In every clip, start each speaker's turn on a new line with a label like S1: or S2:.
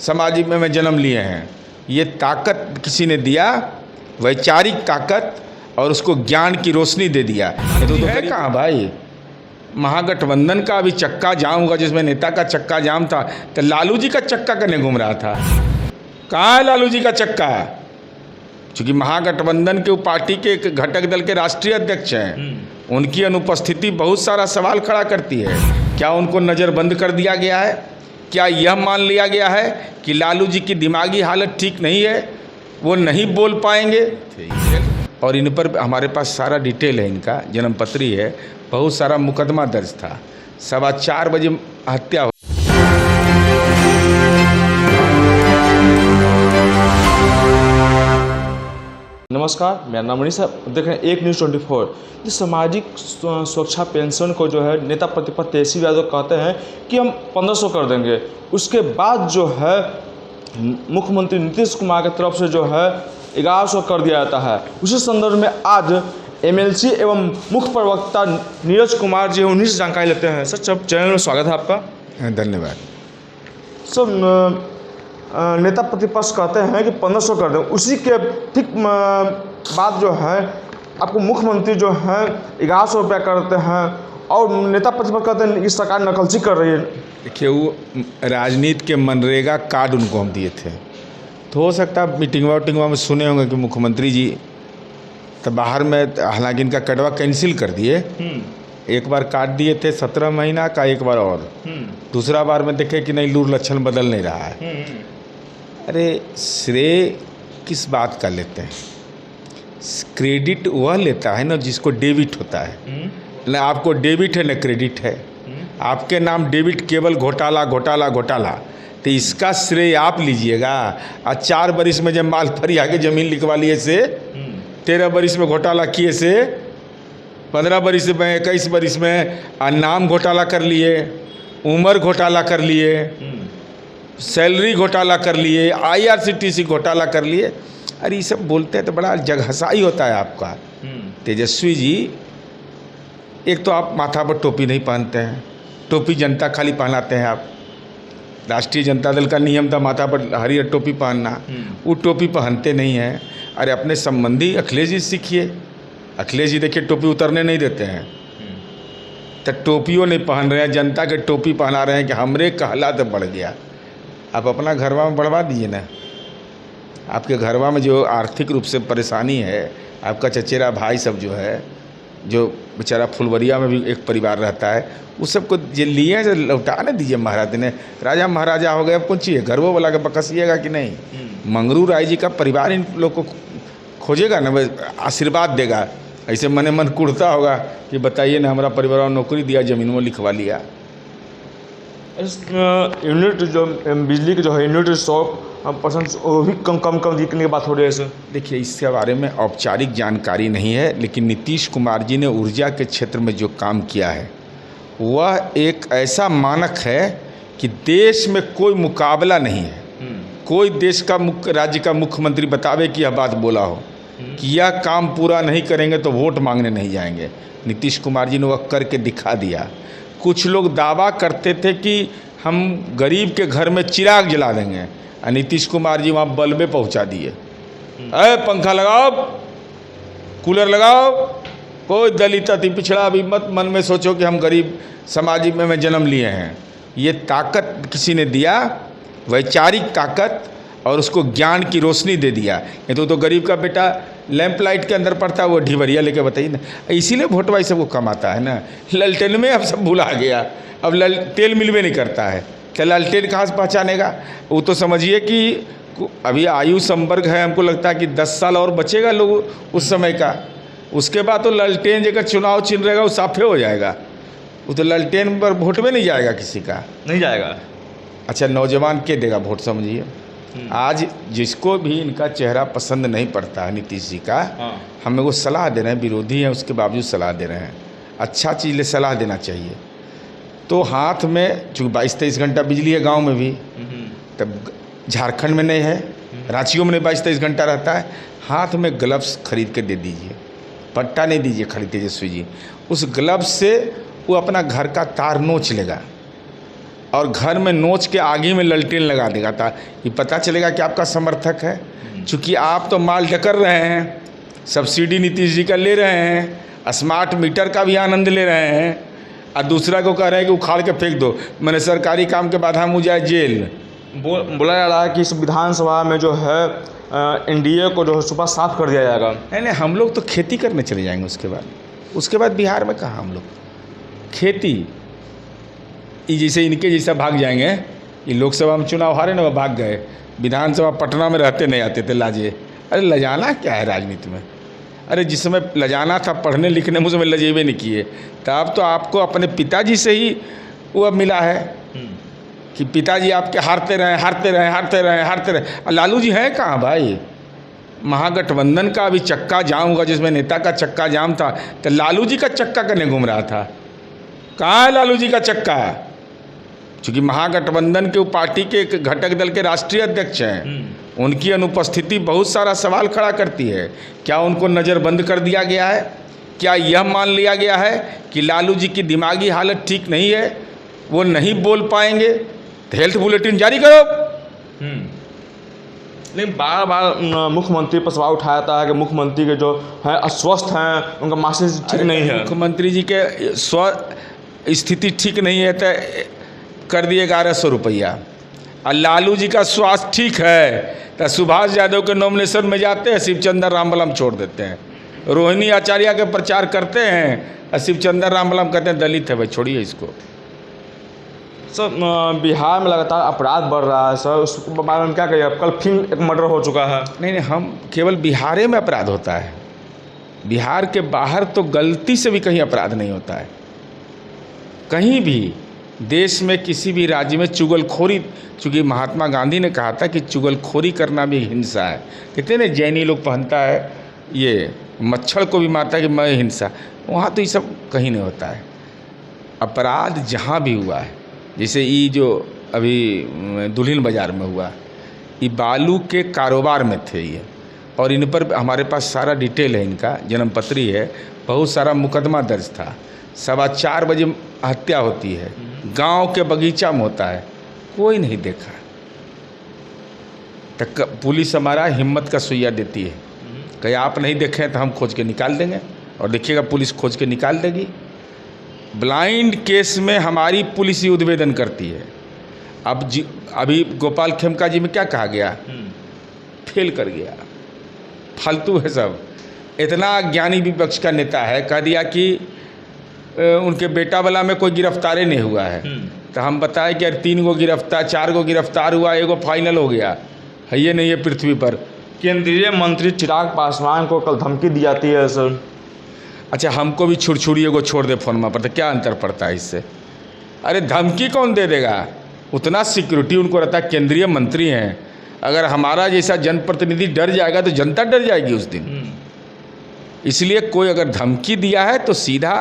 S1: समाज में जन्म लिए हैं। ये ताकत किसी ने दिया, वैचारिक ताकत, और उसको ज्ञान की रोशनी दे दिया। ये तो है कहाँ भाई? महागठबंधन का अभी चक्का जाम हुआ, जिसमें नेता का चक्का जाम था, तो लालू जी का चक्का करने घूम रहा था। कहाँ है लालू जी का चक्का? क्योंकि महागठबंधन के पार्टी के एक घटक दल के राष्ट्रीय अध्यक्ष हैं, उनकी अनुपस्थिति बहुत सारा सवाल खड़ा करती है। क्या उनको नज़रबंद कर दिया गया है? क्या यह मान लिया गया है कि लालू जी की दिमागी हालत ठीक नहीं है, वो नहीं बोल पाएंगे? और इन पर हमारे पास सारा डिटेल है, इनका जन्मपत्री है, बहुत सारा मुकदमा दर्ज था। 4:15 बजे हत्या।
S2: नमस्कार, मेरा नाम मनीष है। देख रहे हैं एक न्यूज़ 24। जो सामाजिक सुरक्षा पेंशन को जो है नेता प्रतिपक्ष तेजस्वी यादव कहते हैं कि हम 1500 कर देंगे। उसके बाद जो है मुख्यमंत्री नीतीश कुमार की तरफ से जो है 1100 कर दिया जाता है। उसी संदर्भ में आज एमएलसी एवं मुख्य प्रवक्ता नीरज कुमार जी उन्हीं से जानकारी लेते हैं। सर, चैनल में स्वागत है आपका।
S1: धन्यवाद।
S2: सर, नेता प्रतिपक्ष कहते हैं कि 1500 कर दें, उसी के ठीक बाद जो है आपको मुख्यमंत्री जो है 1100 रुपया करते हैं, और नेता प्रतिपक्ष कहते हैं कि सरकार नकलची कर रही है।
S1: देखिए, वो राजनीति के मनरेगा कार्ड उनको हम दिए थे, तो हो सकता है मीटिंगवा में सुने होंगे कि मुख्यमंत्री जी तो बाहर में, हालांकि इनका कटवा कैंसिल कर दिए। एक बार काट दिए थे 17 महीना का, एक बार और दूसरा बार में देखे कि नहीं, लूर लक्षण बदल नहीं रहा है। अरे श्रेय किस बात का लेते हैं? क्रेडिट वह लेता है ना जिसको डेबिट होता है। न आपको डेबिट है न क्रेडिट है। आपके नाम डेबिट केवल घोटाला घोटाला घोटाला, तो इसका श्रेय आप लीजिएगा। और 4 बरिस में जब माल फरी आगे ज़मीन लिखवा लिए से, 13 बरिस में घोटाला किए से, 15 बरिस में, 21 बरिस में नाम घोटाला कर लिए, उम्र घोटाला कर लिए, सैलरी घोटाला कर लिए, IRCTC घोटाला कर लिए। अरे ये सब बोलते हैं तो बड़ा जगहसाई होता है आपका। तेजस्वी जी, एक तो आप माथा पर टोपी नहीं पहनते हैं, टोपी जनता खाली पहनाते हैं आप। राष्ट्रीय जनता दल का नियम था माथा पर हरियर टोपी पहनना, वो टोपी पहनते नहीं हैं। अरे अपने संबंधी अखिलेश जी सीखिए। अखिलेश जी देखिए टोपी उतरने नहीं देते हैं, तो टोपियों नहीं पहन रहे हैं, जनता के टोपी पहना रहे हैं कि हमरे कहला तो बढ़ गया। आप अपना घरवा में बढ़वा दीजिए ना। आपके घरवा में जो आर्थिक रूप से परेशानी है, आपका चचेरा भाई सब जो है, जो बेचारा फुलवरिया में भी एक परिवार रहता है, उस सबको जो लिए हैं लौटा ना दीजिए। महाराज ने राजा महाराजा हो गए, अब पूछिए घरवो वाला के बकसिएगा कि नहीं? मंगरू राय जी का परिवार इन लोग को खोजेगा ना, आशीर्वाद देगा। ऐसे मने मन कुड़ता होगा कि बताइए ना, हमारा परिवार नौकरी दिया, ज़मीन में लिखवा लिया।
S2: यूनिट जो बिजली की जो है यूनिट 100% वो भी कम करने की बात हो रही है सर।
S1: देखिए, इसके बारे में औपचारिक जानकारी नहीं है, लेकिन नीतीश कुमार जी ने ऊर्जा के क्षेत्र में जो काम किया है वह एक ऐसा मानक है कि देश में कोई मुकाबला नहीं है। कोई देश का राज्य का मुख्यमंत्री बतावे कि यह बात बोला हो कि यह काम पूरा नहीं करेंगे तो वोट मांगने नहीं जाएंगे। नीतीश कुमार जी ने वह करके दिखा दिया। कुछ लोग दावा करते थे कि हम गरीब के घर में चिराग जला देंगे, और नीतीश कुमार जी वहाँ बल्बे पहुँचा दिए। अरे पंखा लगाओ, कूलर लगाओ, कोई दलित अति पिछड़ा भी मत मन में सोचो कि हम गरीब समाज में जन्म लिए हैं। ये ताकत किसी ने दिया, वैचारिक ताकत, और उसको ज्ञान की रोशनी दे दिया। ये तो गरीब का बेटा लैंप लाइट के अंदर पड़ता है, वो ढिबरिया लेके बताइए ना। इसीलिए वोटवा सबको को कम आता है ना। ललटेन में अब सब भुला गया, अब तेल मिलवे नहीं करता है, तो ललटेन कहाँ से पहचानेगा? वो तो समझिए कि अभी आयु संवर्ग है, हमको लगता है कि 10 साल और बचेगा लोग उस समय का। उसके बाद तो ललटेन जगह चुनाव चिन्ह रहेगा वो साफे हो जाएगा। वो तो ललटेन पर वोट में नहीं जाएगा, किसी का
S2: नहीं जाएगा।
S1: अच्छा, नौजवान के देगा वोट? समझिए, आज जिसको भी इनका चेहरा पसंद नहीं पड़ता है नीतीश जी का, हमें वो सलाह दे रहे हैं, विरोधी हैं उसके बावजूद सलाह दे रहे हैं। अच्छा चीज़ ले सलाह देना चाहिए। तो हाथ में, चूँकि 22-23 घंटा बिजली है गांव में भी, तब झारखंड में नहीं है, रांचियों में नहीं 22-23 घंटा रहता है। हाथ में ग्लव्स खरीद के दे दीजिए, पट्टा नहीं दीजिए खाली तेजस्वी जी। उस ग्लव्स से वो अपना घर का तार नोच लेगा, और घर में नोच के आगे में ललटेन लगा देगा था, ये पता चलेगा कि आपका समर्थक है। चूँकि आप तो माल डकर रहे हैं, सब्सिडी नीतीश जी का ले रहे हैं, स्मार्ट मीटर का भी आनंद ले रहे हैं, और दूसरा को कह रहे हैं कि उखाड़ के फेंक दो, मैंने सरकारी काम के बाद हम जाए जेल।
S2: बोला जा रहा है कि इस विधानसभा में जो है एनडीए को जो है सुबह साफ कर दिया जाएगा।
S1: नहीं, हम लोग तो खेती करने चले जाएंगे उसके बाद बिहार में कहाँ हम लोग खेती, ये जैसे इनके जैसा भाग जाएंगे। ये लोकसभा में चुनाव हारे ना, वो भाग गए, विधानसभा पटना में रहते नहीं आते थे लाजे। अरे लजाना क्या है राजनीति में? अरे जिस समय लजाना था पढ़ने लिखने में, उस समय लजेबे नहीं किए। तब तो आपको अपने पिताजी से ही वो अब मिला है कि पिताजी आपके हारते रहे। लालू जी हैं कहाँ भाई? महागठबंधन का अभी चक्का जाम होगा, जिसमें नेता का चक्का जाम था, तो लालू जी का चक्का करने घूम रहा था। कहाँ है लालू जी का चक्का? चूँकि महागठबंधन के पार्टी के एक घटक दल के राष्ट्रीय अध्यक्ष हैं, उनकी अनुपस्थिति बहुत सारा सवाल खड़ा करती है। क्या उनको नज़रबंद कर दिया गया है? क्या यह मान लिया गया है कि लालू जी की दिमागी हालत ठीक नहीं है, वो नहीं बोल पाएंगे? तो हेल्थ बुलेटिन जारी करो।
S2: लेकिन बार बार मुख्यमंत्री पर सवाल उठाया था कि मुख्यमंत्री के जो है अस्वस्थ हैं, उनका मानसिक ठीक नहीं है।
S1: मुख्यमंत्री जी के स्थिति ठीक नहीं है तो कर दिए 1100 रुपया, और लालू जी का स्वास्थ्य ठीक है तो सुभाष यादव के नॉमिनेशन में जाते हैं, शिवचंद्र रामबलम छोड़ देते हैं। रोहिणी आचार्य के प्रचार करते हैं और शिवचंद्र रामबलम कहते हैं दलित है भाई, छोड़िए इसको।
S2: सर बिहार में लगातार अपराध बढ़ रहा है सर, उस बारे में क्या कहिए? कल फिर एक मर्डर हो चुका है।
S1: नहीं, हम केवल बिहार में अपराध होता है, बिहार के बाहर तो गलती से भी कहीं अपराध नहीं होता है। कहीं भी देश में किसी भी राज्य में चुगलखोरी, चूँकि महात्मा गांधी ने कहा था कि चुगलखोरी करना भी हिंसा है। कहते ना जैनी लोग पहनता है ये मच्छर को भी मारता है कि मैं हिंसा, वहाँ तो ये सब कहीं नहीं होता है। अपराध जहाँ भी हुआ है, जैसे ये जो अभी दुल्हिन बाज़ार में हुआ, ये बालू के कारोबार में थे ये, और इन पर हमारे पास सारा डिटेल है, इनका जन्मपत्री है, बहुत सारा मुकदमा दर्ज था। 4:15 बजे हत्या होती है, गांव के बगीचा में होता है, कोई नहीं देखा। तो पुलिस हमारा हिम्मत का सुइया देती है, कहीं आप नहीं देखें तो हम खोज के निकाल देंगे, और देखिएगा पुलिस खोज के निकाल देगी। ब्लाइंड केस में हमारी पुलिस ही उद्भेदन करती है। अभी गोपाल खेमका जी में क्या कहा गया? फेल कर गया, फालतू है सब। इतना ज्ञानी विपक्ष का नेता है, कह दिया कि उनके बेटा वाला में कोई गिरफ्तारी नहीं हुआ है। तो हम बताएं कि यार 3 गो गिरफ्तार, 4 गो गिरफ्तार हुआ, 1 गो फाइनल हो गया है, ये नहीं है पृथ्वी पर।
S2: केंद्रीय मंत्री चिराग पासवान को कल धमकी दी जाती है सर।
S1: अच्छा, हमको भी छुड़छुड़िए को छोड़ दे फोनमा पर, तो क्या अंतर पड़ता है इससे? अरे धमकी कौन दे देगा? उतना सिक्योरिटी उनको रहता है, केंद्रीय मंत्री हैं। अगर हमारा जैसा जनप्रतिनिधि डर जाएगा तो जनता डर जाएगी उस दिन। इसलिए कोई अगर धमकी दिया है तो सीधा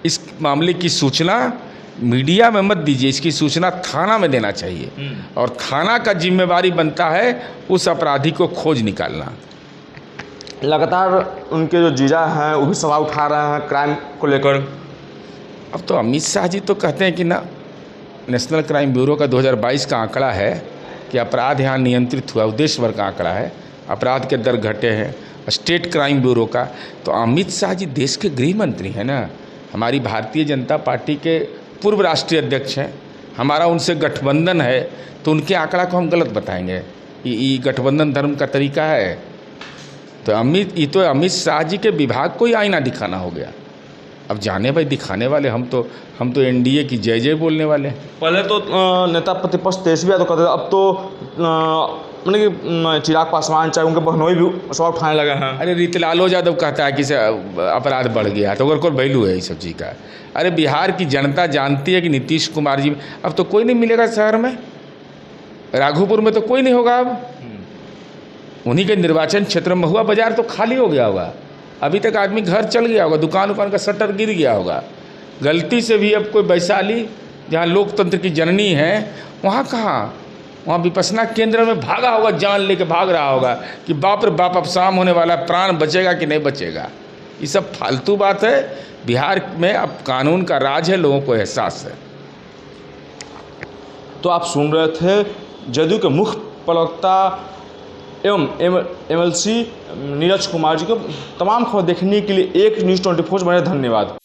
S1: इस मामले की सूचना मीडिया में मत दीजिए, इसकी सूचना थाना में देना चाहिए, और थाना का जिम्मेवारी बनता है उस अपराधी को खोज निकालना।
S2: लगातार उनके जो जीजा हैं वो भी सवाल उठा रहे हैं क्राइम को लेकर।
S1: अब तो अमित शाह जी तो कहते हैं कि ना, नेशनल क्राइम ब्यूरो का 2022 का आंकड़ा है कि अपराध यहाँ नियंत्रित हुआ, देश भर का आंकड़ा है, अपराध के दर घटे हैं। स्टेट क्राइम ब्यूरो का, तो अमित शाह जी देश के गृह मंत्री हैं ना, हमारी भारतीय जनता पार्टी के पूर्व राष्ट्रीय अध्यक्ष हैं, हमारा उनसे गठबंधन है, तो उनके आंकड़ा को हम गलत बताएंगे? ये गठबंधन धर्म का तरीका है? तो अमित शाह जी के विभाग को ही आईना दिखाना हो गया। अब जाने भाई दिखाने वाले हम तो एनडीए की जय जय बोलने वाले हैं।
S2: पहले तो नेता प्रतिपक्ष तेजस्वी यादव कहते थे, अब तो मतलब कि चिराग पासवान चाहे उनके बहनोई भी सवाल उठाने लगे हैं।
S1: अरे रीतलालो यादव कहता है कि अपराध बढ़ गया, तो अगर कोई वैल्यू है इस सब चीज़ का? अरे बिहार की जनता जानती है कि नीतीश कुमार जी, अब तो कोई नहीं मिलेगा शहर में, राघोपुर में तो कोई नहीं होगा। अब उन्हीं के निर्वाचन क्षेत्र में हुआ, बाजार तो खाली हो गया होगा, अभी तक आदमी घर चल गया होगा, दुकान उकान का शटर गिर गया होगा। गलती से भी अब कोई वैशाली जहाँ लोकतंत्र की जननी है, वहाँ कहाँ, वहाँ विपස්සना केंद्र में भागा होगा, जान लेके भाग रहा होगा कि बाप रे बाप अब शाम होने वाला, प्राण बचेगा कि नहीं बचेगा। ये सब फालतू बात है। बिहार में अब कानून का राज है, लोगों को एहसास है।
S2: तो आप सुन रहे थे जदयू के मुख्य प्रवक्ता एवं MLC नीरज कुमार जी को। तमाम खबर देखने के लिए एक न्यूज़ 24 से बड़े धन्यवाद।